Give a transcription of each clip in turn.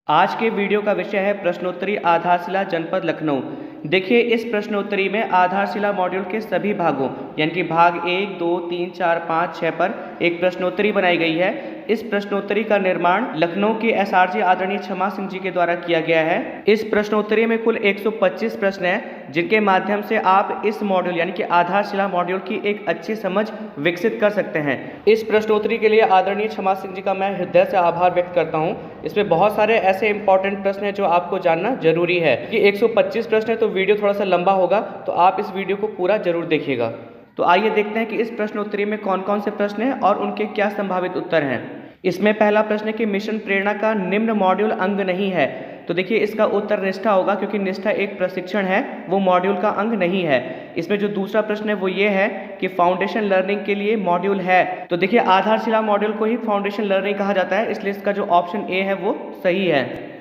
आज के वीडियो का विषय है प्रश्नोत्तरी आधारशिला जनपद लखनऊ। देखिए, इस प्रश्नोत्तरी में आधारशिला मॉड्यूल के सभी भागों यानी कि भाग 1, 2, 3, 4, 5, 6 पर एक प्रश्नोत्तरी बनाई गई है। इस प्रश्नोत्तरी का निर्माण लखनऊ के एसआरजी आदरणीय क्षमा सिंह जी के द्वारा किया गया है। इस प्रश्नोत्तरी में कुल 125 प्रश्न हैं, जिनके माध्यम से आप इस मॉड्यूल यानी कि आधारशिला मॉड्यूल की एक अच्छी समझ विकसित कर सकते हैं। इस प्रश्नोत्तरी के लिए आदरणीय क्षमा सिंह जी का मैं हृदय से आभार व्यक्त करता हूँ। इसमें बहुत सारे ऐसे इंपॉर्टेंट प्रश्न हैं जो आपको जानना जरूरी है कि 125 प्रश्न है तो वीडियो थोड़ा सा लंबा होगा, तो आप इस वीडियो को पूरा जरूर देखिएगा। तो आइए देखते हैं कि इस प्रश्नोत्तरी में कौन कौन से प्रश्न हैं और उनके क्या संभावित उत्तर हैं। इसमें पहला प्रश्न है कि मिशन प्रेरणा का निम्न मॉड्यूल अंग नहीं है। तो देखिए, इसका उत्तर निष्ठा होगा, क्योंकि निष्ठा एक प्रशिक्षण है, वो मॉड्यूल का अंग नहीं है। इसमें जो दूसरा प्रश्न है वो ये है कि फाउंडेशन लर्निंग के लिए मॉड्यूल है। तो देखिए, आधारशिला मॉड्यूल को ही फाउंडेशन लर्निंग कहा जाता है, इसलिए इसका जो ऑप्शन ए है वो सही है।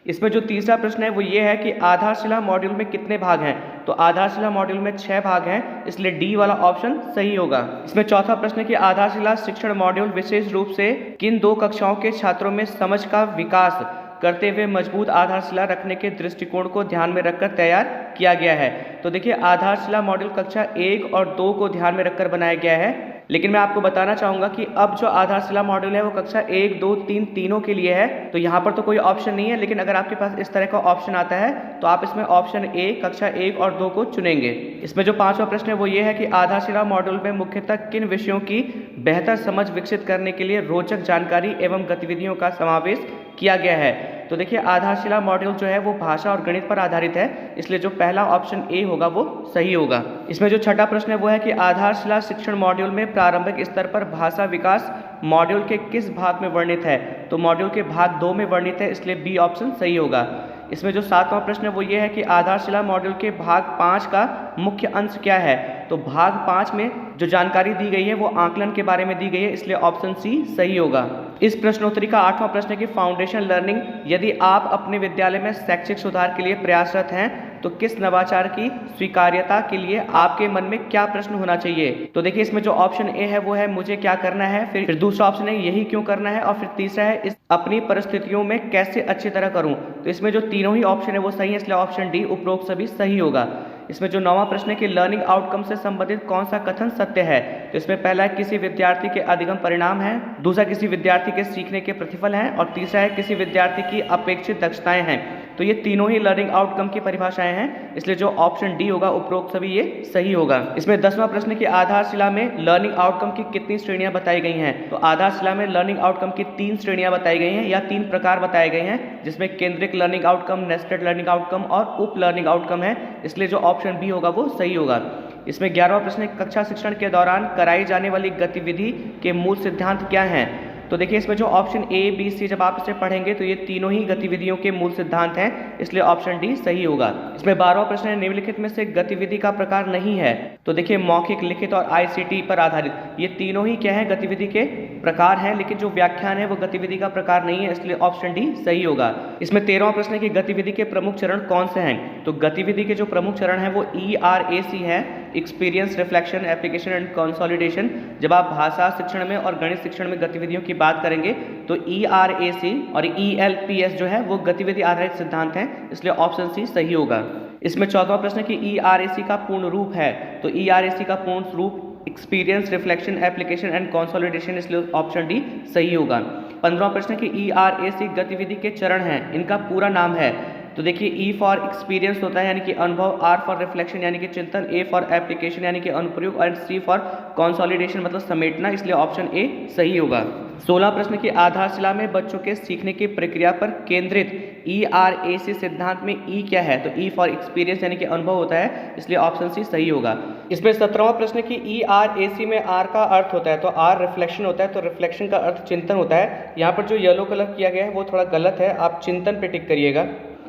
इसमें जो तीसरा प्रश्न है वो ये है कि आधारशिला मॉड्यूल में कितने भाग हैं। तो आधारशिला मॉड्यूल में 6 भाग हैं, इसलिए डी वाला ऑप्शन सही होगा। इसमें चौथा प्रश्न है कि आधारशिला शिक्षण मॉड्यूल विशेष रूप से किन 2 कक्षाओं के छात्रों में समझ का विकास करते हुए मजबूत आधारशिला रखने के दृष्टिकोण को ध्यान में रखकर तैयार किया गया है। तो देखिए, आधारशिला मॉड्यूल कक्षा 1 और 2 को ध्यान में रखकर बनाया गया है, लेकिन मैं आपको बताना चाहूँगा कि अब जो आधारशिला मॉड्यूल है वो कक्षा 1, 2, 3 तीनों के लिए है। तो यहाँ पर तो कोई ऑप्शन नहीं है, लेकिन अगर आपके पास इस तरह का ऑप्शन आता है तो आप इसमें ऑप्शन ए कक्षा 1 और 2 को चुनेंगे। इसमें जो पांचवा प्रश्न है वो ये है कि आधारशिला मॉड्यूल में मुख्यतः किन विषयों की बेहतर समझ विकसित करने के लिए रोचक जानकारी एवं गतिविधियों का समावेश किया गया है। तो देखिए, आधारशिला मॉड्यूल जो है वो भाषा और गणित पर आधारित है, इसलिए जो पहला ऑप्शन ए होगा वो सही होगा। इसमें जो छठा प्रश्न है वो है कि आधारशिला शिक्षण मॉड्यूल में प्रारंभिक स्तर पर भाषा विकास मॉड्यूल के किस भाग में वर्णित है। तो मॉड्यूल के भाग 2 में वर्णित है, इसलिए बी ऑप्शन सही होगा। इसमें जो 7वां प्रश्न है वो ये है कि आधारशिला मॉड्यूल के भाग 5 का मुख्य अंश क्या है। तो भाग 5 में जो जानकारी दी गई है वो आकलन के बारे में दी गई है, इसलिए ऑप्शन सी सही होगा। इस प्रश्नोत्तरी का 8वां प्रश्न है कि फाउंडेशन लर्निंग यदि आप अपने विद्यालय में शैक्षिक सुधार के लिए प्रयासरत हैं तो किस नवाचार की स्वीकार्यता के लिए आपके मन में क्या प्रश्न होना चाहिए। तो देखिए, इसमें जो ऑप्शन ए है वो है मुझे क्या करना है, फिर दूसरा ऑप्शन है यही क्यों करना है, और फिर तीसरा है इस अपनी परिस्थितियों में कैसे अच्छी तरह करूं। तो इसमें जो तीनों ही ऑप्शन है वो सही है, इसलिए ऑप्शन डी उपरोक्त सभी सही होगा। इसमें जो 9वां प्रश्न है कि लर्निंग आउटकम से संबंधित कौन सा कथन सत्य है। तो इसमें पहला है किसी विद्यार्थी के अधिगम परिणाम है, दूसरा किसी विद्यार्थी के सीखने के प्रतिफल हैं, और तीसरा है किसी विद्यार्थी की अपेक्षित दक्षताएं हैं। तो ये तीनों ही लर्निंग आउटकम की परिभाषाएं हैं, इसलिए जो ऑप्शन डी होगा उपरोक्त सभी ये सही होगा। इसमें 10वां प्रश्न की आधारशिला में लर्निंग आउटकम की कितनी श्रेणियां बताई गई हैं। तो आधारशिला में लर्निंग आउटकम की 3 श्रेणियां बताई गई हैं या 3 प्रकार बताए गए हैं, जिसमें केंद्रिक learning outcome, nested learning outcome और उप लर्निंग आउटकम है, इसलिए जो ऑप्शन बी होगा वो सही होगा। इसमें 11वां प्रश्न कक्षा शिक्षण के दौरान कराई जाने वाली गतिविधि के मूल सिद्धांत क्या हैं। तो देखिए, इसमें जो ऑप्शन ए, बी, सी जब आप इसे पढ़ेंगे तो ये तीनों ही गतिविधियों के मूल सिद्धांत हैं, इसलिए ऑप्शन डी सही होगा। इसमें 12वां प्रश्न है निम्नलिखित में से गतिविधि का प्रकार नहीं है। तो देखिए, मौखिक, लिखित और आईसीटी पर आधारित ये तीनों ही क्या है, गतिविधि के प्रकार हैं, लेकिन जो व्याख्यान है वो गतिविधि का प्रकार नहीं है, इसलिए ऑप्शन डी सही होगा। इसमें 13वां प्रश्न है कि गतिविधि के प्रमुख चरण कौन से हैं। तो गतिविधि के जो प्रमुख चरण है वो ERAC है, experience, reflection, application and consolidation. जब आप भाषा शिक्षण में और गणित शिक्षण में गतिविधियों की बात करेंगे तो ERAC और ELPS जो है वो गतिविधि आधारित सिद्धांत हैं, इसलिए ऑप्शन सी सही होगा। इसमें 14वां प्रश्न कि ERAC का पूर्ण रूप है। तो ERAC का पूर्ण रूप experience, reflection, application and consolidation, इसलिए ऑप्शन डी सही होगा। 15वां प्रश्न कि ERAC गतिविधि के चरण हैं, इनका पूरा नाम है। तो देखिए, E फॉर एक्सपीरियंस होता है यानी कि अनुभव, R फॉर रिफ्लेक्शन यानी कि चिंतन, A फॉर एप्लीकेशन यानी कि अनुप्रयोग, और C फॉर कंसोलिडेशन मतलब समेटना, इसलिए ऑप्शन ए सही होगा। 16 प्रश्न की आधारशिला में बच्चों के सीखने की प्रक्रिया पर केंद्रित ERAC सिद्धांत में E क्या है। तो E फॉर एक्सपीरियंस यानी कि अनुभव होता है, इसलिए ऑप्शन सी सही होगा। इसमें 17वां प्रश्न की ERAC में R का अर्थ होता है, तो R रिफ्लेक्शन होता है, तो रिफ्लेक्शन का अर्थ चिंतन होता है। यहाँ पर जो येलो कलर किया गया है वो थोड़ा गलत है, आप चिंतन पे टिक करिएगा।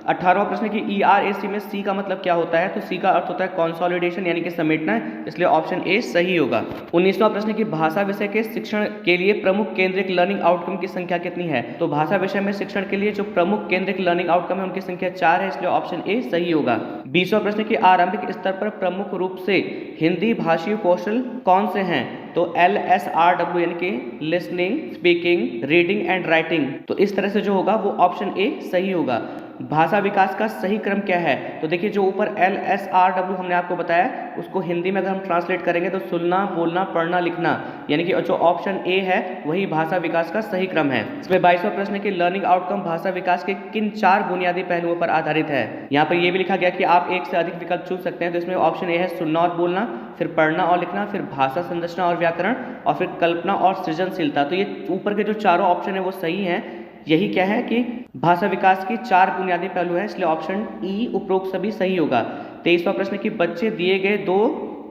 18वां प्रश्न कि ERAC में C का मतलब क्या होता है? तो C का अर्थ होता है कंसोलिडेशन यानी कि समेटना, इसलिए ऑप्शन ए सही होगा। 19वां प्रश्न कि भाषा विषय के शिक्षण के लिए प्रमुख केंद्रित लर्निंग आउटकम की संख्या कितनी है? तो भाषा विषय में शिक्षण के लिए जो प्रमुख केंद्रित लर्निंग आउटकम है उनकी संख्या 4 है, इसलिए ऑप्शन ए सही होगा। 20वां प्रश्न कि आरंभिक स्तर पर प्रमुख रूप से हिंदी भाषी कौशल कौन से हैं? तो LSRW यानी कि listening, speaking, reading and writing. तो इस तरह से जो होगा वो ऑप्शन ए सही होगा। भाषा विकास का सही क्रम क्या है? तो देखिए जो ऊपर LSRW हमने आपको बताया उसको हिंदी में अगर हम ट्रांसलेट करेंगे तो सुनना, बोलना, पढ़ना, लिखना, यानी कि जो ऑप्शन ए है वही भाषा विकास का सही क्रम है। इसमें 22वां प्रश्न है कि लर्निंग आउटकम भाषा विकास के किन 4 बुनियादी पहलुओं पर आधारित है? यहाँ पर यह भी लिखा गया कि आप एक से अधिक विकल्प चुन सकते हैं। तो इसमें ऑप्शन ए है सुनना और बोलना, फिर पढ़ना और लिखना, फिर भाषा संरचना और व्याकरण, और फिर कल्पना और सृजनशीलता। तो ये ऊपर के जो चारों ऑप्शन है वो सही हैं। यही क्या है कि भाषा विकास की 4 बुनियादी पहलू है, इसलिए ऑप्शन ई उपरोक्त सभी सही होगा। 23वां प्रश्न कि बच्चे दिए गए 2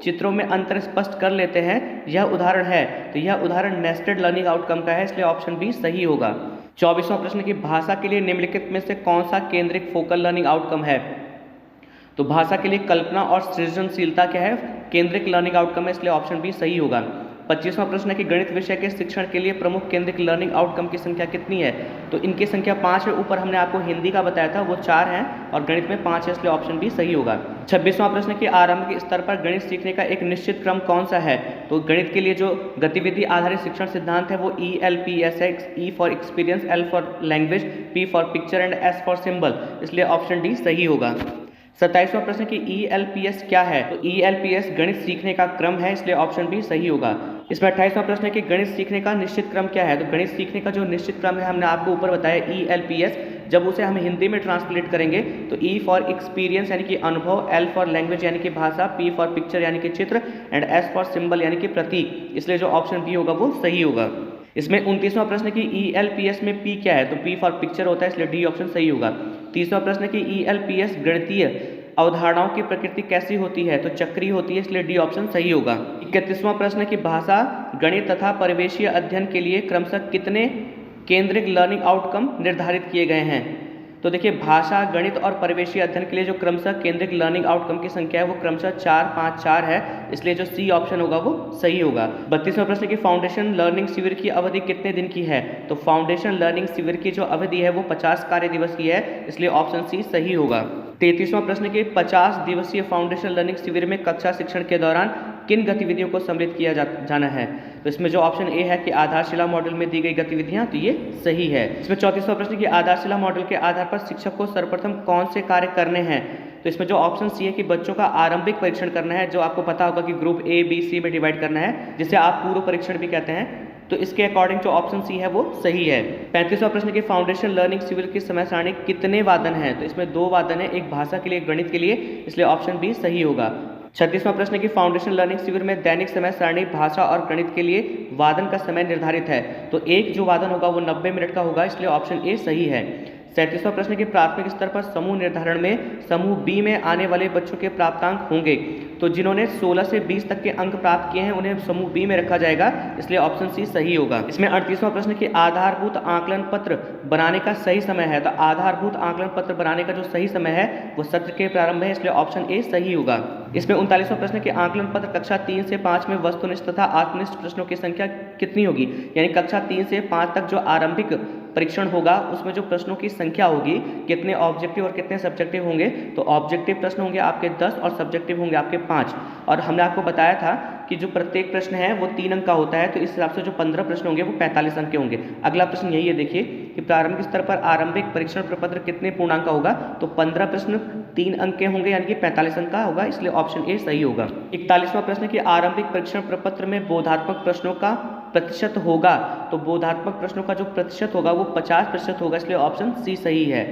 चित्रों में अंतर स्पष्ट कर लेते हैं, यह उदाहरण है? तो यह उदाहरण नेस्टेड लर्निंग आउटकम का है, इसलिए ऑप्शन बी सही होगा। 24वां प्रश्न कि भाषा के लिए निम्नलिखित में से कौन सा केंद्रित फोकल लर्निंग आउटकम है? तो भाषा के लिए कल्पना और सृजनशीलता क्या है? केंद्रित लर्निंग आउटकम है, इसलिए ऑप्शन बी सही होगा। 25वां प्रश्न है कि गणित विषय के शिक्षण के लिए प्रमुख केंद्रित लर्निंग आउटकम की संख्या कितनी है? तो इनकी संख्या 5 है। ऊपर हमने आपको हिंदी का बताया था वो 4 है और गणित में 5 है, इसलिए ऑप्शन बी सही होगा। 26वां प्रश्न कि आरंभिक स्तर पर गणित सीखने का एक निश्चित क्रम कौन सा है? तो गणित के लिए जो गतिविधि आधारित शिक्षण सिद्धांत है वो ELPS है। E for experience, L for language, P for picture and S for symbol, इसलिए ऑप्शन डी सही होगा। 27वां प्रश्न कि ELPS क्या है? तो ELPS गणित सीखने का क्रम है, इसलिए ऑप्शन बी सही होगा। इसमें 28वां प्रश्न है कि गणित सीखने का निश्चित क्रम क्या है? तो गणित सीखने का जो निश्चित क्रम है हमने आपको ऊपर बताया ELPS, जब उसे हम हिंदी में ट्रांसलेट करेंगे तो E फॉर एक्सपीरियंस यानी कि अनुभव, L फॉर लैंग्वेज यानी कि भाषा, P फॉर पिक्चर यानी कि चित्र एंड S फॉर सिंबल यानी कि प्रतीक, इसलिए जो ऑप्शन बी होगा वो सही होगा। इसमें 29वां प्रश्न कि ELPS में P क्या है? तो P फॉर पिक्चर होता है, इसलिए डी ऑप्शन सही होगा। 30वां प्रश्न कि ELPS गणितीय अवधारणाओं की प्रकृति कैसी होती है? तो चक्रीय होती है, इसलिए डी ऑप्शन सही होगा। 31वां प्रश्न कि भाषा, गणित तथा परिवेशीय अध्ययन के लिए क्रमशः कितने केंद्रित लर्निंग आउटकम निर्धारित किए गए हैं? तो देखिए भाषा, गणित और परिवेशीय अध्ययन के लिए जो क्रमशः केंद्रित लर्निंग आउटकम की संख्या है वो क्रमशः 4, 5, 4 है, इसलिए जो सी ऑप्शन होगा वो सही होगा। 32वां प्रश्न की फाउंडेशन लर्निंग शिविर की अवधि कितने दिन की है? तो फाउंडेशन लर्निंग शिविर की जो अवधि है वो 50 कार्य दिवस की है, इसलिए ऑप्शन सी सही होगा। 33वां प्रश्न कि 50 दिवसीय फाउंडेशन लर्निंग शिविर में कक्षा शिक्षण के दौरान किन गतिविधियों को सम्मिलित किया जाना है? तो इसमें जो ऑप्शन ए है कि आधारशिला मॉडल में दी गई गतिविधियां, तो ये सही है। इसमें 34वां प्रश्न कि आधारशिला मॉडल के आधार पर शिक्षक को सर्वप्रथम कौन से कार्य करने हैं? तो इसमें जो ऑप्शन सी है कि बच्चों का आरंभिक परीक्षण करना है, जो आपको पता होगा कि ग्रुप A, B, C में डिवाइड करना है, जिसे आप पूर्व परीक्षण भी कहते हैं। तो इसके अकॉर्डिंग जो ऑप्शन सी है वो सही है। 35वां प्रश्न कि फाउंडेशन लर्निंग शिविर की समय सारणी कितने वादन है? तो इसमें 2 वादन है, एक भाषा के लिए, गणित के लिए, इसलिए ऑप्शन बी सही होगा। 36वां प्रश्न कि फाउंडेशन लर्निंग शिविर में दैनिक समय सारणी भाषा और गणित के लिए वादन का समय निर्धारित है, तो एक जो वादन होगा वो 90 मिनट का होगा, इसलिए ऑप्शन ए सही है। 37वां प्रश्न कि प्राथमिक स्तर पर समूह निर्धारण में समूह बी में आने वाले बच्चों के प्राप्तांक होंगे, तो जिन्होंने 16 से 20 तक के अंक प्राप्त किए हैं उन्हें समूह बी में रखा जाएगा, इसलिए ऑप्शन सी सही होगा। इसमें 38वां प्रश्न कि आधारभूत आकलन पत्र बनाने का सही समय है, तो आधारभूत आकलन पत्र बनाने का जो सही समय है वो सत्र के प्रारंभ है, इसलिए ऑप्शन ए सही होगा। इसमें 39वां प्रश्न कि आकलन पत्र कक्षा 3 से 5 में वस्तुनिष्ठ तथा आत्मनिष्ठ प्रश्नों की संख्या कितनी होगी? यानी कक्षा 3 से 5 तक जो आरंभिक परीक्षण होगा उसमें जो प्रश्नों की संख्या होगी, कितने ऑब्जेक्टिव और कितने सब्जेक्टिव होंगे, तो ऑब्जेक्टिव प्रश्न होंगे आपके 10 और सब्जेक्टिव होंगे आपके 5। और हमने आपको बताया था कि जो प्रत्येक प्रश्न है वो 3 अंक का होता है, तो इस हिसाब से जो 15 प्रश्न होंगे वो 45 अंक के होंगे। अगला प्रश्न यही है, देखिए कि प्रारंभिक स्तर पर आरंभिक परीक्षण प्रपत्र कितने पूर्णांक का होगा, तो 15 प्रश्न 3 अंक के होंगे, यानी कि 45 अंक का होगा, इसलिए ऑप्शन ए सही होगा। 41वां प्रश्न कि आरंभिक परीक्षण प्रपत्र में बोधात्मक प्रश्नों का प्रतिशत होगा, तो बोधात्मक प्रश्नों का जो प्रतिशत होगा वो 50% होगा, इसलिए ऑप्शन सी सही है।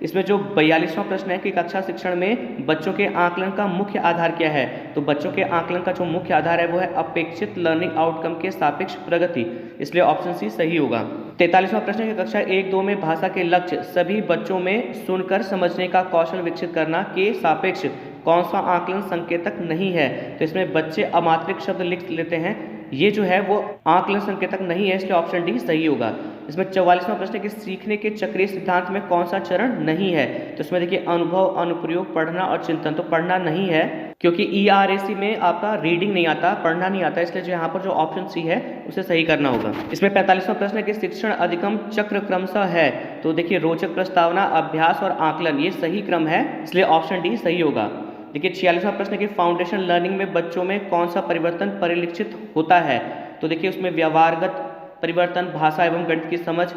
इसमें जो 42वां प्रश्न है कि कक्षा शिक्षण में बच्चों के आकलन का मुख्य आधार क्या है, तो बच्चों के आकलन का जो मुख्य आधार है वो है अपेक्षित लर्निंग आउटकम के सापेक्ष प्रगति, इसलिए ऑप्शन सी सही होगा। 43वां प्रश्न है कि कक्षा 1-2 में भाषा के लक्ष्य सभी बच्चों में सुनकर समझने का कौशल विकसित करना के सापेक्ष कौन सा आकलन संकेतक नहीं है, तो इसमें बच्चे अमात्रिक शब्द लिख लेते हैं, ये जो है वो आकलन संकेतक नहीं है, इसलिए ऑप्शन डी सही होगा। इसमें 44वां प्रश्न है कि सीखने के चक्रीय सिद्धांत में कौन सा चरण नहीं है। तो इसमें देखिए अनुभव, अनुप्रयोग, पढ़ना और चिंतन। तो पढ़ना नहीं है क्योंकि ERAC में आपका रीडिंग नहीं आता, पढ़ना नहीं आता, इसलिए जो यहाँ पर जो ऑप्शन सी है उसे सही करना होगा। इसमें 45वां प्रश्न है कि शिक्षण अधिगम चक्र क्रमशः है। तो देखिए रोचक प्रस्तावना, अभ्यास और आकलन ये सही क्रम है, इसलिए ऑप्शन डी सही होगा। देखिए 46वां प्रश्न है कि फाउंडेशन लर्निंग में बच्चों में कौन सा परिवर्तन परिलक्षित होता है। तो देखिए उसमें व्यवहारगत परिवर्तन, भाषा एवं गणित की समझ,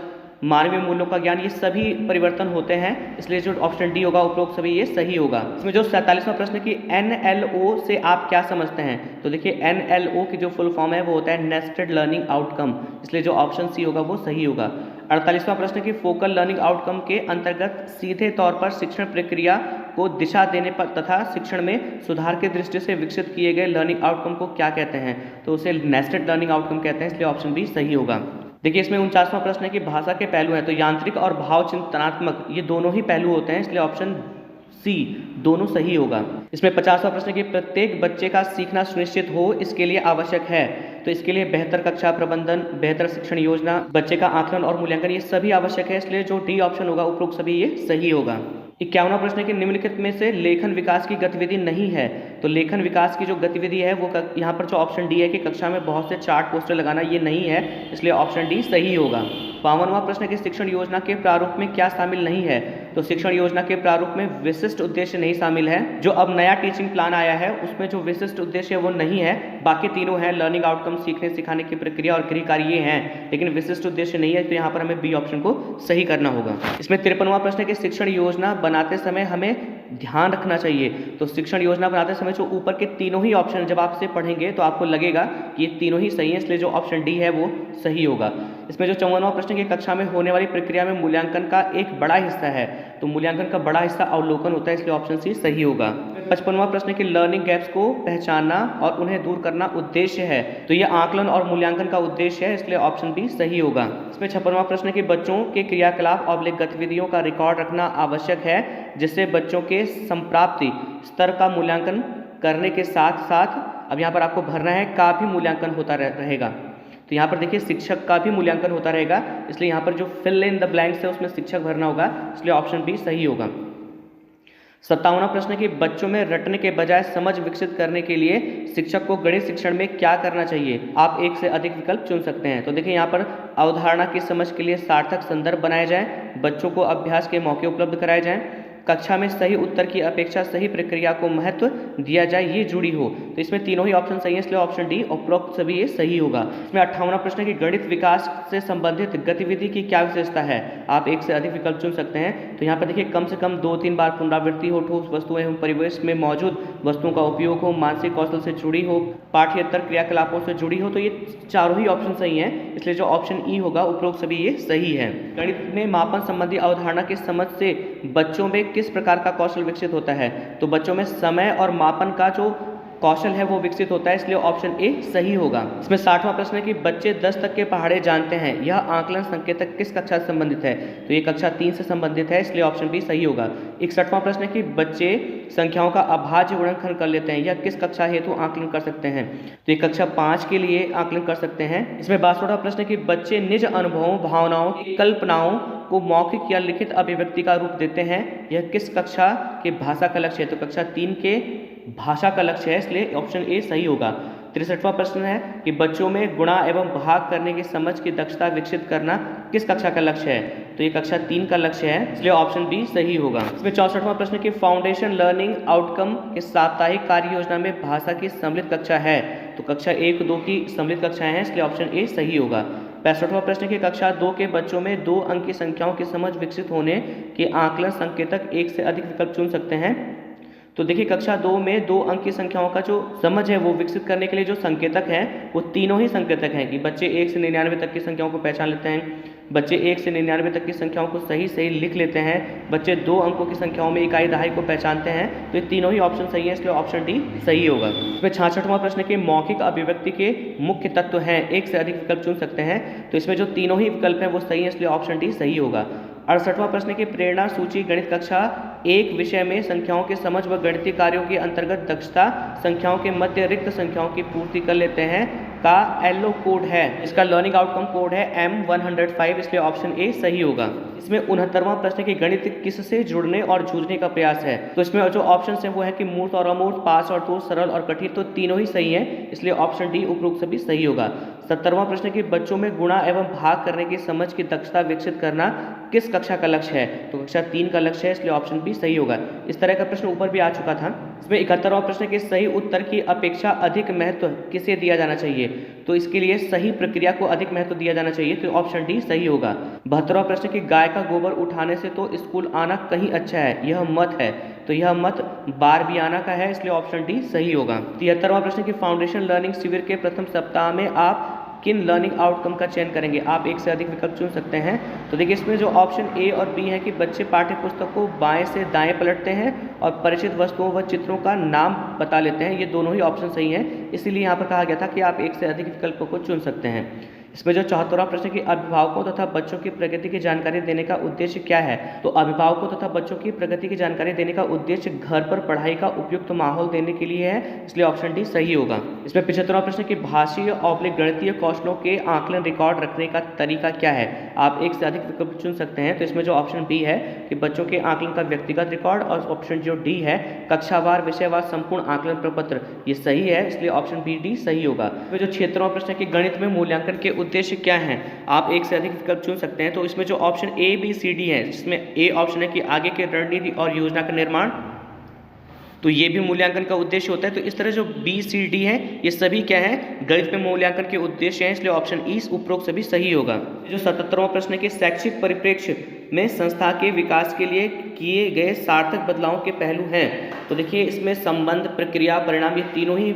मानवीय मूल्यों का ज्ञान, ये सभी परिवर्तन होते हैं, इसलिए जो ऑप्शन डी होगा उपरोक्त सभी ये सही होगा। इसमें जो 47वां प्रश्न है कि NLO से आप क्या समझते हैं। तो देखिए NLO की जो फुल फॉर्म है वो होता है नेस्टेड लर्निंग आउटकम, इसलिए जो ऑप्शन सी होगा वो सही होगा। 48वां प्रश्न है कि फोकल लर्निंग आउटकम के अंतर्गत सीधे तौर पर शिक्षण प्रक्रिया को दिशा देने पर तथा शिक्षण में सुधार की दृष्टि से विकसित किए गए लर्निंग आउटकम को क्या कहते हैं। तो उसे नेस्टेड लर्निंग आउटकम कहते हैं, इसलिए ऑप्शन बी सही होगा। देखिए इसमें 49वां प्रश्न है कि भाषा के पहलू हैं। तो यांत्रिक और भाव चिंतनात्मक ये दोनों ही पहलू होते हैं, इसलिए ऑप्शन सी दोनों सही होगा। इसमें 50वां प्रश्न है कि प्रत्येक बच्चे का सीखना सुनिश्चित हो इसके लिए आवश्यक है। तो इसके लिए बेहतर कक्षा प्रबंधन, बेहतर शिक्षण योजना, बच्चे का आकलन और मूल्यांकन ये सभी आवश्यक है, इसलिए जो डी ऑप्शन होगा उपरोक्त सभी ये सही होगा। 51वां प्रश्न है कि निम्नलिखित में से लेखन विकास की गतिविधि नहीं है। तो लेखन विकास की जो गतिविधि है वो यहाँ पर जो ऑप्शन डी है कि कक्षा में बहुत से चार्ट पोस्टर लगाना, ये नहीं है, इसलिए ऑप्शन डी सही होगा। 52वां प्रश्न है कि शिक्षण योजना के प्रारूप में क्या शामिल नहीं है। तो शिक्षण योजना के प्रारूप में विशिष्ट उद्देश्य नहीं शामिल है। जो अब नया टीचिंग प्लान आया है उसमें जो विशिष्ट उद्देश्य है वो नहीं है, बाकी तीनों हैं, लर्निंग आउटकम, सीखने सिखाने की प्रक्रिया और गृह कार्य ये हैं, लेकिन विशिष्ट उद्देश्य नहीं है, तो यहाँ पर हमें बी ऑप्शन को सही करना होगा। इसमें 53वां प्रश्न है कि शिक्षण योजना बनाते समय हमें ध्यान रखना चाहिए। तो शिक्षण योजना बनाते समय जो ऊपर के तीनों ही ऑप्शन जब आप इसे पढ़ेंगे तो आपको लगेगा कि ये तीनों ही सही है, इसलिए जो ऑप्शन डी है वो सही होगा। इसमें जो 54वां प्रश्न है कि कक्षा में होने वाली प्रक्रिया में मूल्यांकन का एक बड़ा हिस्सा है। तो मूल्यांकन का बड़ा हिस्सा अवलोकन होता है, इसलिए ऑप्शन सी सही होगा। 55वां प्रश्न है कि लर्निंग गैप्स को पहचानना और उन्हें दूर करना उद्देश्य है। तो ये आकलन और मूल्यांकन का उद्देश्य है, इसलिए ऑप्शन बी सही होगा। इसमें 56वां प्रश्न है कि बच्चों के क्रियाकलाप और गतिविधियों का रिकॉर्ड रखना आवश्यक है, जिससे बच्चों के संप्राप्ति स्तर का मूल्यांकन करने के साथ साथ अब यहाँ पर आपको भरना है का भी मूल्यांकन होता रहेगा। तो यहाँ पर देखिए शिक्षक का भी मूल्यांकन होता रहेगा, इसलिए यहाँ पर जो फिल इन द ब्लैंक्स है उसमें शिक्षक भरना होगा, इसलिए ऑप्शन बी सही होगा। 57वां प्रश्न है कि बच्चों में रटने के बजाय समझ विकसित करने के लिए शिक्षक को गणित शिक्षण में क्या करना चाहिए। आप एक से अधिक विकल्प चुन सकते हैं। तो देखिए यहाँ पर अवधारणा की समझ के लिए सार्थक संदर्भ बनाए जाएं, बच्चों को अभ्यास के मौके उपलब्ध कराए जाएं, कक्षा में सही उत्तर की अपेक्षा सही प्रक्रिया को महत्व दिया जाए, ये जुड़ी हो। तो इसमें तीनों ही ऑप्शन सही है, इसलिए ऑप्शन डी उपरोक्त सभी ये सही होगा। इसमें 58वां प्रश्न है कि गणित विकास से संबंधित गतिविधि की क्या विशेषता है। आप एक से अधिक विकल्प चुन सकते हैं। तो यहाँ पर देखिए कम से कम 2-3 बार पुनरावृत्ति हो, ठोस वस्तुएं एवं परिवेश में मौजूद वस्तुओं का उपयोग हो, मानसिक कौशल से जुड़ी हो, पाठ्येतर क्रियाकलापों से जुड़ी हो। तो ये चारों ही ऑप्शन सही हैं, इसलिए जो ऑप्शन ई होगा उपरोक्त सभी ये सही है। गणित में मापन संबंधी अवधारणा की समझ से बच्चों में किस प्रकार का कौशल विकसित होता है। तो बच्चों में समय और मापन का जो कौशल है वो विकसित होता है, इसलिए ऑप्शन ए सही होगा। इसमें 60वां प्रश्न है कि बच्चे 10 तक के पहाड़े जानते हैं, यह आकलन संकेतक किस कक्षा से संबंधित है। तो ये कक्षा 3 से संबंधित है, इसलिए ऑप्शन बी सही होगा। 61वां प्रश्न है कि बच्चे संख्याओं का अभाज्य गुणनखंड कर लेते हैं, यह किस कक्षा हेतु आकलन कर सकते हैं। तो ये कक्षा 5 के लिए आकलन कर सकते हैं। इसमें 62वां प्रश्न है कि बच्चे निज अनुभवों, भावनाओं, कल्पनाओं को मौखिक या लिखित अभिव्यक्ति का रूप देते हैं, यह किस कक्षा के भाषा का लक्ष्य है। तो कक्षा 3 के भाषा का लक्ष्य है, इसलिए ऑप्शन ए सही होगा। 63वां प्रश्न है कि बच्चों में गुणा एवं भाग करने की समझ की दक्षता विकसित करना किस कक्षा का लक्ष्य है। तो ये कक्षा 3 का लक्ष्य है, इसलिए ऑप्शन बी सही होगा। इसमें 64वां प्रश्न कि फाउंडेशन लर्निंग आउटकम के साप्ताहिक कार्य योजना में भाषा की सम्मिलित कक्षा है। तो कक्षा 1-2 की सम्मिलित कक्षाएं हैं, इसलिए ऑप्शन ए सही होगा। 65वां प्रश्न कि कक्षा 2 के बच्चों में 2 अंकीय संख्याओं की समझ विकसित होने के आकलन संकेतक एक से अधिक विकल्प चुन सकते हैं। तो देखिए कक्षा 2 में 2 अंकीय संख्याओं का जो समझ है वो विकसित करने के लिए जो संकेतक हैं वो तीनों ही संकेतक हैं कि बच्चे 1 से 99 तक की संख्याओं को पहचान लेते हैं, बच्चे 1 से 99 तक की संख्याओं को सही लिख लेते हैं, बच्चे 2 अंकों की संख्याओं में इकाई दहाई को पहचानते हैं। तो ये तीनों ही ऑप्शन सही है, इसलिए ऑप्शन डी सही होगा। इसमें 66वां प्रश्न के मौखिक अभिव्यक्ति के मुख्य तत्व हैं, एक से अधिक विकल्प चुन सकते हैं। तो इसमें जो तीनों ही विकल्प हैं वो सही है, इसलिए ऑप्शन डी सही होगा। 68वां प्रश्न की प्रेरणा सूची गणित कक्षा 1 विषय में संख्याओं के समझ व गणितीय कार्यों के अंतर्गत दक्षता संख्याओं के मध्य रिक्त संख्याओं की पूर्ति कर लेते हैं, का एलो कोड है, इसका लर्निंग आउटकम कोड है M105, इसलिए ऑप्शन ए सही होगा। इसमें 69वां प्रश्न कि गणित किससे जुड़ने और जूझने का प्रयास है। तो इसमें जो ऑप्शन है वो है कि मूर्त और अमूर्त, पास और दूर, सरल और कठिन, तो तीनों ही सही है, इसलिए ऑप्शन डी उपरोक्त सभी सही होगा। 70वां प्रश्न कि बच्चों में गुणा एवं भाग करने की समझ की दक्षता विकसित करना किस कक्षा का लक्ष्य है। तो कक्षा 3 का लक्ष्य है, इसलिए ऑप्शन बी सही होगा। इस तरह का प्रश्न ऊपर भी आ चुका था। इसमें 71वां प्रश्न कि सही उत्तर की अपेक्षा अधिक महत्व किसे दिया जाना चाहिए। तो इसके लिए सही प्रक्रिया को अधिक महत्व दिया जाना चाहिए, तो ऑप्शन डी सही होगा। 72वां प्रश्न कि गाय का गोबर उठाने से तो स्कूल आना कहीं अच्छा है, यह मत है। तो यह मत बारबियाना का है, इसलिए ऑप्शन डी सही होगा। 73वां प्रश्न कि फाउंडेशन लर्निंग शिविर के प्रथम सप्ताह में आप किन लर्निंग आउटकम का चयन करेंगे। आप एक से अधिक विकल्प चुन सकते हैं। तो देखिए इसमें जो ऑप्शन ए और बी है कि बच्चे पाठ्य पुस्तक को बाएं से दाएं पलटते हैं और परिचित वस्तुओं व चित्रों का नाम बता लेते हैं, ये दोनों ही ऑप्शन सही हैं, इसीलिए यहाँ पर कहा गया था कि आप एक से अधिक विकल्पों को चुन सकते हैं। इसमें जो 74वां प्रश्न कि अभिभावकों तथा बच्चों की प्रगति की जानकारी देने का उद्देश्य क्या है। तो अभिभावकों तथा बच्चों की प्रगति की जानकारी देने का उद्देश्य घर पर पढ़ाई का उपयुक्त माहौल देने के लिए है, इसलिए ऑप्शन डी सही होगा। इसमें 75वां प्रश्न कि भाषीय और गणितीय कौशलों के आकलन रिकॉर्ड रखने का तरीका क्या है। आप एक से अधिक विकल्प चुन सकते हैं। तो इसमें जो ऑप्शन बी है कि बच्चों के आकलन का व्यक्तिगत रिकॉर्ड, और ऑप्शन जो डी है कक्षावार विषयवार संपूर्ण आकलन प्रपत्र, ये सही है, इसलिए ऑप्शन बी डी सही होगा। इसमें जो 76वां प्रश्न है कि गणित में मूल्यांकन के उद्देश्य क्या हैं। आप एक से अधिक विकल्प चुन सकते हैं। तो इसमें जो option A B C D है, जिसमें ए ऑप्शन है कि आगे के रणनीति और योजना का निर्माण, तो ये भी मूल्यांकन का उद्देश्य होता है। तो इस तरह जो बी सी डी है ये सभी क्या है, गणित में मूल्यांकन के उद्देश्य हैं, इसलिए ऑप्शन ई उपरोक्त सभी सही होगा। जो 77वां प्रश्न है कि शैक्षिक परिप्रेक्ष्य में संस्था के विकास के लिए किए गए सार्थक बदलावों के पहलू हैं। तो देखिए इसमें संबंध, प्रक्रिया, परिणाम, ये तीनों ही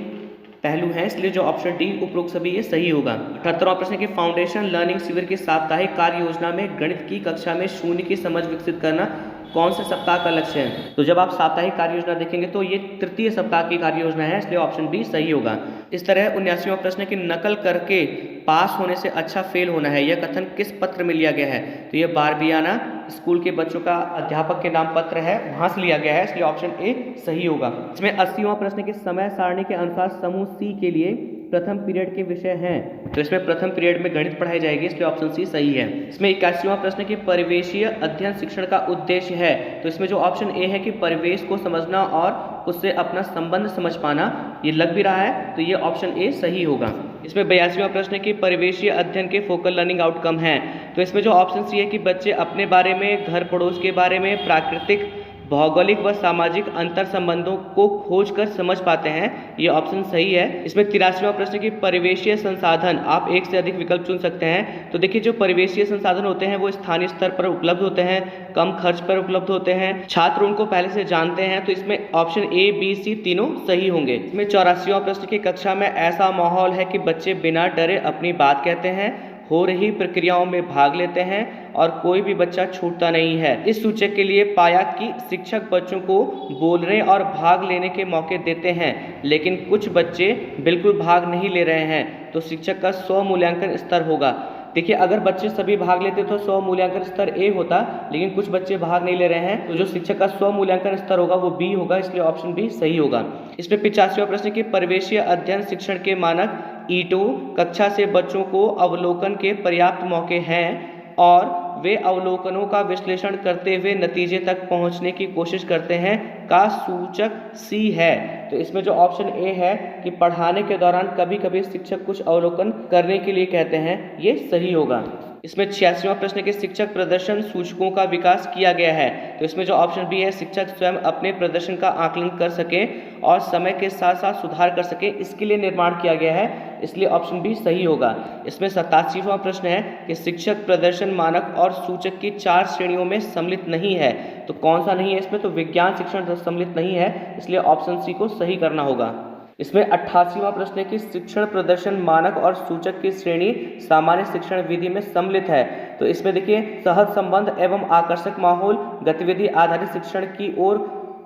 पहलू हैं, इसलिए जो ऑप्शन डी उपरोक्त सभी ये सही होगा। 78वां प्रश्न कि फाउंडेशन लर्निंग शिविर की साप्ताहिक कार्य योजना में गणित की कक्षा में शून्य की समझ विकसित करना कौन से सप्ताह का लक्ष्य है। तो जब आप साप्ताहिक कार्य योजना देखेंगे तो ये तृतीय सप्ताह की कार्य योजना है, इसलिए ऑप्शन बी सही होगा। इस तरह 79वां प्रश्न कि नकल करके पास होने से अच्छा फेल होना है, यह कथन किस पत्र में लिया गया है। तो यह बारबियाना स्कूल के बच्चों का अध्यापक के नाम पत्र है, वहां से लिया गया है, इसलिए ऑप्शन ए सही होगा। इसमें 80वां प्रश्न कि समय सारणी के अनुसार समूह सी के लिए प्रथम पीरियड के विषय हैं। तो इसमें प्रथम पीरियड में गणित पढ़ाई जाएगी, इसलिए ऑप्शन सी सही है। इसमें 81वां प्रश्न कि परिवेशीय अध्ययन शिक्षण का उद्देश्य है। तो इसमें जो ऑप्शन ए है कि परिवेश को समझना और उससे अपना संबंध समझ पाना, ये लग भी रहा है, तो ये ऑप्शन ए सही होगा। इसमें 82वां प्रश्न कि परिवेशीय अध्ययन के फोकल लर्निंग आउटकम हैं। तो इसमें जो ऑप्शन सी है कि बच्चे अपने बारे में, घर पड़ोस के बारे में, प्राकृतिक, भौगोलिक व सामाजिक अंतर संबंधों को खोजकर समझ पाते हैं, ये ऑप्शन सही है। इसमें 83वां प्रश्न कि परिवेशीय संसाधन, आप एक से अधिक विकल्प चुन सकते हैं। तो देखिए जो परिवेशीय संसाधन होते हैं वो स्थानीय स्तर पर उपलब्ध होते हैं, कम खर्च पर उपलब्ध होते हैं, छात्र उनको पहले से जानते हैं, तो इसमें ऑप्शन ए बी सी तीनों सही होंगे। इसमें 84वां प्रश्न की कक्षा में ऐसा माहौल है कि बच्चे बिना डरे अपनी बात कहते हैं, हो रही प्रक्रियाओं में भाग लेते हैं और कोई भी बच्चा छूटता नहीं है। इस सूचक के लिए पाया कि शिक्षक बच्चों को बोलने और भाग लेने के मौके देते हैं, लेकिन कुछ बच्चे बिल्कुल भाग नहीं ले रहे हैं, तो शिक्षक का स्व मूल्यांकन स्तर होगा। देखिए अगर बच्चे सभी भाग लेते तो स्व मूल्यांकन स्तर ए होता, लेकिन कुछ बच्चे भाग नहीं ले रहे हैं, तो जो शिक्षक का स्व मूल्यांकन स्तर होगा वो बी होगा, इसलिए ऑप्शन बी सही होगा। इसमें 85वां प्रश्न कि परिवेशीय अध्ययन शिक्षण के मानक ईटो कक्षा से बच्चों को अवलोकन के पर्याप्त मौके हैं और वे अवलोकनों का विश्लेषण करते हुए नतीजे तक पहुंचने की कोशिश करते हैं का सूचक सी है। तो इसमें जो ऑप्शन ए है कि पढ़ाने के दौरान कभी कभी शिक्षक कुछ अवलोकन करने के लिए कहते हैं, ये सही होगा। इसमें 86वां प्रश्न के शिक्षक प्रदर्शन सूचकों का विकास किया गया है। तो इसमें जो ऑप्शन बी है शिक्षक स्वयं अपने प्रदर्शन का आकलन कर सके और समय के साथ साथ सुधार कर सके, इसके लिए निर्माण किया गया है, इसलिए ऑप्शन बी सही होगा। इसमें 87वां प्रश्न है कि शिक्षक प्रदर्शन मानक और सूचक की 4 श्रेणियों में सम्मिलित नहीं है। तो कौन सा नहीं है इसमें, तो विज्ञान शिक्षण सम्मिलित नहीं है, इसलिए ऑप्शन सी को सही करना होगा। इसमें 88वां प्रश्न है कि शिक्षण प्रदर्शन मानक और सूचक की श्रेणी सामान्य शिक्षण विधि में सम्मिलित है। तो इसमें देखिए सहज संबंध एवं आकर्षक माहौल, गतिविधि आधारित शिक्षण की ओर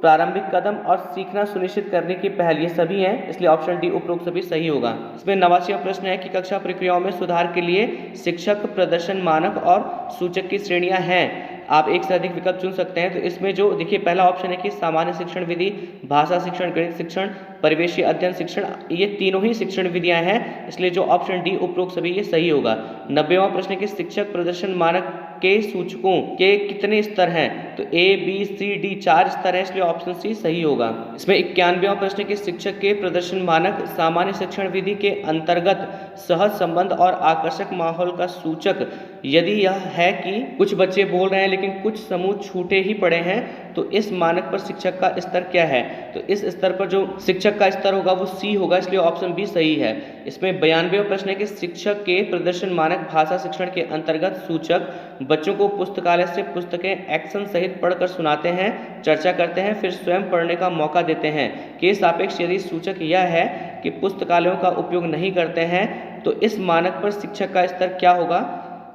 प्रारंभिक कदम और सीखना सुनिश्चित करने की पहल, ये सभी हैं, इसलिए ऑप्शन डी उपरोक्त सभी सही होगा। इसमें 89वां प्रश्न है कि कक्षा प्रक्रियाओं में सुधार के लिए शिक्षक प्रदर्शन मानक और सूचक की श्रेणियां हैं। आप एक से अधिक विकल्प चुन सकते हैं। तो इसमें जो देखिए पहला ऑप्शन है कि सामान्य शिक्षण विधि, भाषा शिक्षण, गणित शिक्षण, परिवेशीय अध्ययन शिक्षण, ये तीनों ही शिक्षण विधियां हैं, इसलिए जो ऑप्शन डी उपरोक्त सभी ये सही होगा। 90वां प्रश्न है कि शिक्षक प्रदर्शन मानक के सूचकों के कितने स्तर हैं? तो ए बी सी डी 4 स्तर है, इसलिए ऑप्शन सी सही होगा। इसमें 91वां प्रश्न है कि शिक्षक के प्रदर्शन मानक सामान्य शिक्षण विधि के अंतर्गत सहज संबंध और आकर्षक माहौल का सूचक यदि यह है कि कुछ बच्चे बोल रहे हैं लेकिन कुछ समूह छूटे ही पड़े हैं, तो इस मानक पर शिक्षक का स्तर क्या है? तो इस स्तर पर जो शिक्षक का स्तर होगा वो सी होगा, इसलिए ऑप्शन बी सही है। इसमें 92वां प्रश्न है कि शिक्षक के प्रदर्शन मानक भाषा शिक्षण के अंतर्गत सूचक बच्चों को पुस्तकालय से पुस्तकें एक्शन सहित पढ़कर सुनाते हैं, चर्चा करते हैं, फिर स्वयं पढ़ने का मौका देते हैं के सापेक्ष यदि सूचक यह है कि पुस्तकालयों का उपयोग नहीं करते हैं, तो इस मानक पर शिक्षक का स्तर क्या होगा?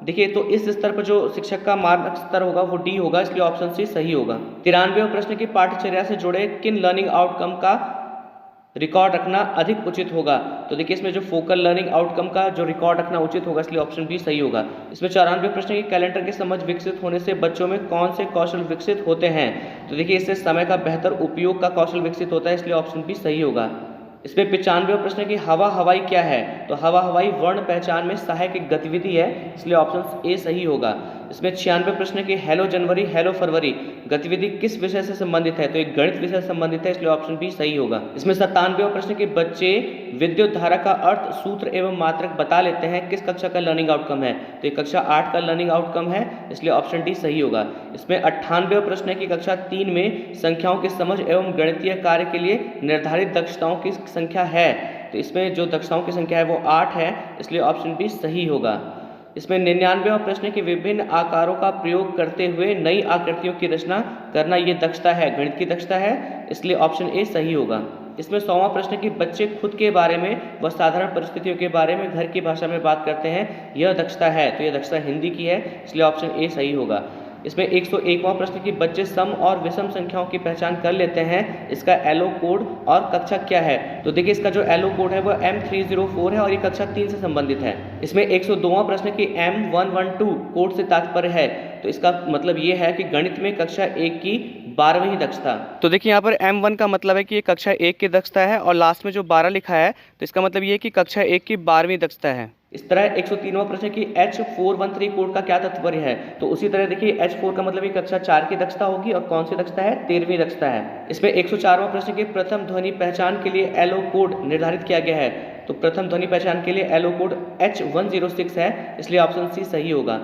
देखिए, तो इस स्तर पर जो शिक्षक का मानक स्तर होगा वो डी होगा, इसलिए ऑप्शन सी सही होगा। 93वां प्रश्न की पाठ्यचर्या से जुड़े किन लर्निंग आउटकम का रिकॉर्ड रखना अधिक उचित होगा? तो देखिए इसमें जो फोकल लर्निंग आउटकम का जो रिकॉर्ड रखना उचित होगा, इसलिए ऑप्शन बी सही होगा। इसमें 94वें प्रश्न की कैलेंडर की समझ विकसित होने से बच्चों में कौन से कौशल विकसित होते हैं? तो देखिए इससे समय का बेहतर उपयोग का कौशल विकसित होता है, इसलिए ऑप्शन बी सही होगा। इसमें 95वां प्रश्न की हवा हवाई क्या है? तो हवा हवाई वर्ण पहचान में सहायक एक गतिविधि है, इसलिए ऑप्शन ए सही होगा। इसमें 96वें प्रश्न की हेलो जनवरी हेलो फरवरी गतिविधि किस विषय से संबंधित है? तो एक गणित विषय से संबंधित है, इसलिए ऑप्शन बी सही होगा। इसमें 97वें प्रश्न के बच्चे विद्युत धारा का अर्थ, सूत्र एवं मात्रक बता लेते हैं, किस कक्षा का लर्निंग आउटकम है? तो ये कक्षा 8 का लर्निंग आउटकम है, इसलिए ऑप्शन डी सही होगा। इसमें 98वें प्रश्न है कि कक्षा 3 में संख्याओं की समझ एवं गणितीय कार्य के लिए निर्धारित दक्षताओं की संख्या है, तो इसमें जो दक्षताओं की संख्या है वो 8 है, इसलिए ऑप्शन बी सही होगा। इसमें 99वां प्रश्न है कि विभिन्न आकारों का प्रयोग करते हुए नई आकृतियों की रचना करना ये दक्षता है, गणित की दक्षता है, इसलिए ऑप्शन ए सही होगा। इसमें 100वां प्रश्न कि बच्चे खुद के बारे में व साधारण परिस्थितियों के बारे में घर की भाषा में बात करते हैं, यह दक्षता है, तो यह दक्षता हिंदी की है, इसलिए ऑप्शन ए सही होगा। इसमें 101वां प्रश्न कि बच्चे सम और विषम संख्याओं की पहचान कर लेते हैं, इसका एलो कोड और कक्षा क्या है? तो देखिए इसका जो एलो कोड है वो M304 है और ये कक्षा 3 से संबंधित है। इसमें 102वां प्रश्न कि M112 कोड से तात्पर्य है, तो इसका मतलब ये है कि गणित में कक्षा 1 की 12वीं दक्षता। तो देखिए यहाँ पर M1 का मतलब है कि ये कक्षा 1 की दक्षता है और लास्ट में जो 12 लिखा है तो इसका मतलब ये है कि कक्षा 1 की 12वीं दक्षता है। इस तरह 103वां प्रश्न कि H413 कोड का क्या तात्पर्य है? तो उसी तरह देखिए H4 का मतलब ये कक्षा 4 की दक्षता होगी और कौन सी दक्षता है? 13वीं दक्षता है। इसमें 104वां प्रश्न कि प्रथम ध्वनि पहचान के लिए एलो कोड निर्धारित किया गया है, तो प्रथम ध्वनि पहचान के लिए एलो कोड H106 है, इसलिए ऑप्शन सी सही होगा।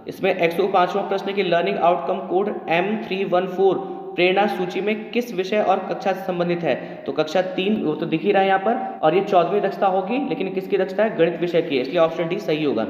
इसमें 105वां प्रश्न की लर्निंग आउटकम कोड M314 प्रेरणा सूची में किस विषय और कक्षा से संबंधित है? तो कक्षा 3 वो तो दिख ही रहा है यहाँ पर, और ये 14वीं दक्षता होगी, लेकिन किसकी दक्षता है? गणित विषय की है, इसलिए ऑप्शन डी सही होगा।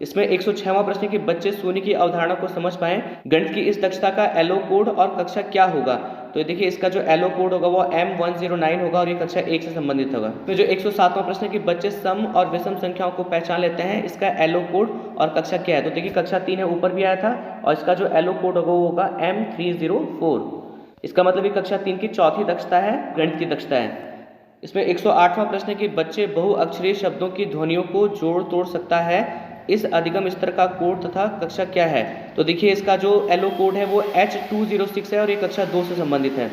इसमें 106वां प्रश्न कि बच्चे शून्य की अवधारणा को समझ पाएं, गणित की इस दक्षता का एलो कोड और कक्षा क्या होगा? तो देखिए इसका जो एलो कोड होगा वो M109 होगा और ये कक्षा 1 से संबंधित होगा। फिर जो 107वां प्रश्न कि बच्चे सम और विषम संख्याओं को पहचान लेते हैं, इसका एलो कोड और कक्षा क्या है? तो देखिए कक्षा 3 है, ऊपर भी आया था, और इसका जो एलो कोड होगा वो होगा M304। इसका मतलब ये कक्षा 3 की 4थी दक्षता है, गणित की दक्षता है। इसमें 108वां प्रश्न है कि बच्चे बहुअक्षरीय शब्दों की ध्वनियों को जोड़ तोड़ सकता है, इस अधिगम स्तर का कोड तथा कक्षा क्या है? तो देखिए इसका जो एलो कोड है वो H206 है और ये कक्षा 2 से संबंधित है।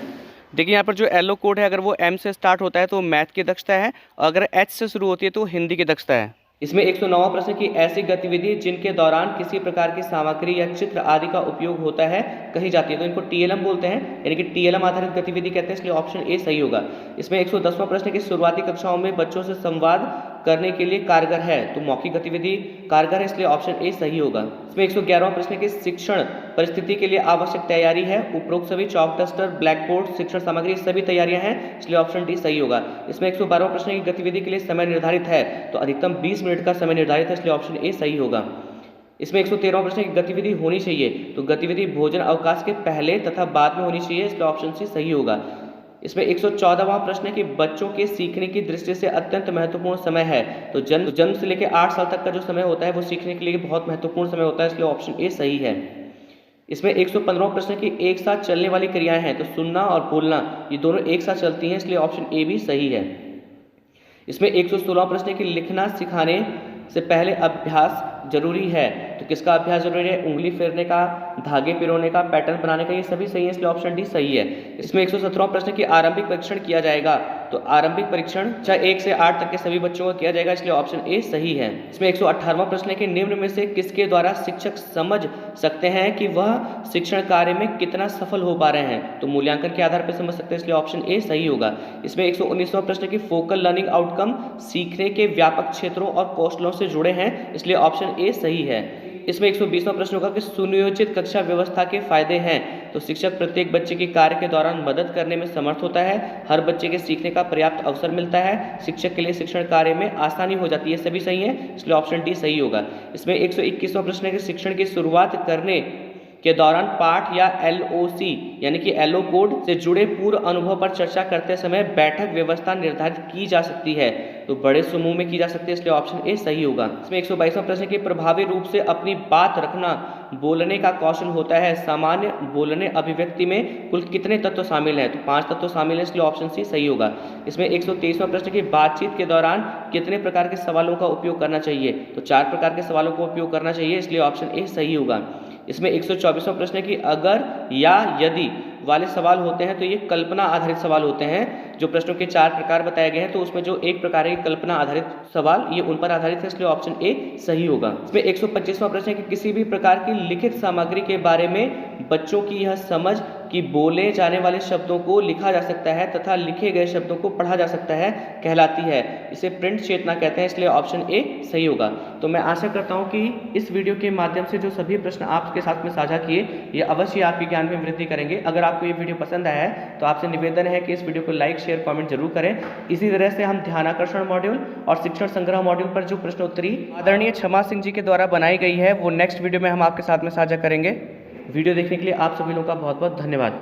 देखिए यहाँ पर जो एलो कोड है अगर वो M से स्टार्ट होता है तो मैथ की दक्षता है, और अगर H से शुरू होती है तो हिंदी की दक्षता है। इसमें 109वां प्रश्न की ऐसी गतिविधि जिनके दौरान किसी प्रकार की सामग्री या चित्र आदि का उपयोग होता है कही जाती है, तो इनको TLM बोलते हैं, यानी कि TLM आधारित गतिविधि कहते हैं, इसलिए ऑप्शन ए सही होगा। इसमें 110वां प्रश्न की शुरुआती कक्षाओं में बच्चों से संवाद करने के लिए कारगर है, तो मौखिक गतिविधि कारगर है, इसलिए ऑप्शन ए सही होगा। इसमें 111वां प्रश्न की शिक्षण परिस्थिति के लिए आवश्यक तैयारी है, उपरोक्त सभी चौक डस्टर, ब्लैक बोर्ड, शिक्षण सामग्री सभी तैयारियां हैं, इसलिए ऑप्शन डी सही होगा। इसमें 112वां प्रश्न की गतिविधि के लिए समय निर्धारित है, तो अधिकतम 20 मिनट का समय निर्धारित है, इसलिए ऑप्शन ए सही होगा। इसमें 113वां प्रश्न की गतिविधि होनी चाहिए, तो गतिविधि भोजन अवकाश के पहले तथा बाद में होनी चाहिए, इसलिए ऑप्शन सी सही होगा। इसमें 114वां प्रश्न है कि बच्चों के सीखने की दृष्टि से अत्यंत महत्वपूर्ण समय है, तो जन्म से लेकर 8 साल तक का जो समय होता है वो सीखने के लिए बहुत महत्वपूर्ण समय होता है, इसलिए ऑप्शन ए सही है। इसमें 115वां प्रश्न की एक साथ चलने वाली क्रियाएं हैं, तो सुनना और बोलना ये दोनों एक साथ चलती हैं, इसलिए ऑप्शन ए भी सही है। इसमें 116वां प्रश्न की लिखना सिखाने से पहले अभ्यास जरूरी है। तो किसका अभ्यास जरूरी है? उंगली फेरने का, धागे पिरोने का, पैटर्न बनाने का, ये सभी सही है, इसलिए ऑप्शन डी सही है। इसमें 117वां प्रश्न की आरंभिक परीक्षण किया जाएगा, तो आरंभिक परीक्षण चाहे 1 से 8 तक के सभी बच्चों का किया जाएगा, इसलिए ऑप्शन ए सही है। इसमें 118वां प्रश्न है कि निम्न में से किसके द्वारा शिक्षक समझ सकते हैं कि वह शिक्षण कार्य में कितना सफल हो पा रहे हैं? तो मूल्यांकन के आधार पर समझ सकते हैं, इसलिए ऑप्शन ए सही होगा। इसमें 119वां प्रश्न की फोकल लर्निंग आउटकम सीखने के व्यापक क्षेत्रों और कौशलों से जुड़े हैं, इसलिए ऑप्शन ए सही है। इसमें 120वां प्रश्न होगा कि सुनियोजित कक्षा व्यवस्था के फायदे हैं, तो शिक्षक प्रत्येक बच्चे के कार्य के दौरान मदद करने में समर्थ होता है, हर बच्चे के सीखने का पर्याप्त अवसर मिलता है, शिक्षक के लिए शिक्षण कार्य में आसानी हो जाती है, सभी सही है, इसलिए ऑप्शन डी सही होगा। इसमें 121वां प्रश्न है कि शिक्षण की शुरुआत करने के दौरान पाठ या LOC यानी कि LO कोड से जुड़े पूर्व अनुभव पर चर्चा करते समय बैठक व्यवस्था निर्धारित की जा सकती है, तो बड़े समूह में की जा सकती है, इसलिए ऑप्शन ए सही होगा। इसमें 122वां प्रश्न कि प्रभावी रूप से अपनी बात रखना बोलने का कौशल होता है, सामान्य बोलने अभिव्यक्ति में कुल कितने तत्व शामिल हैं? तो 5 तत्व शामिल हैं, इसलिए ऑप्शन सी सही होगा। इसमें 123वां प्रश्न की बातचीत के दौरान कितने प्रकार के सवालों का उपयोग करना चाहिए? तो 4 प्रकार के सवालों का उपयोग करना चाहिए, इसलिए ऑप्शन ए सही होगा। इसमें 124वां प्रश्न है कि अगर या यदि वाले सवाल होते हैं तो ये कल्पना आधारित सवाल होते हैं। जो प्रश्नों के 4 प्रकार बताए गए हैं, तो उसमें जो एक प्रकार है कल्पना आधारित सवाल, ये उन पर आधारित है, इसलिए ऑप्शन ए सही होगा। इसमें 125वां प्रश्न है कि किसी भी प्रकार की लिखित सामग्री के बारे में बच्चों की यह समझ कि बोले जाने वाले शब्दों को लिखा जा सकता है तथा लिखे गए शब्दों को पढ़ा जा सकता है कहलाती है, इसे प्रिंट चेतना कहते हैं, इसलिए ऑप्शन ए सही होगा। तो मैं आशा करता हूँ कि इस वीडियो के माध्यम से जो सभी प्रश्न आपके साथ में साझा किए, ये अवश्य आपके ज्ञान में वृद्धि करेंगे। अगर आपको ये वीडियो पसंद आया है तो आपसे निवेदन है कि इस वीडियो को लाइक शेयर कमेंट जरूर करें। इसी तरह से हम ध्यानाकर्षण मॉड्यूल और शिक्षण संग्रह मॉड्यूल पर जो प्रश्नोत्तरी आदरणीय क्षमा सिंह जी के द्वारा बनाई गई है, वो नेक्स्ट वीडियो में हम आपके साथ में साझा करेंगे। वीडियो देखने के लिए आप सभी लोगों का बहुत बहुत धन्यवाद।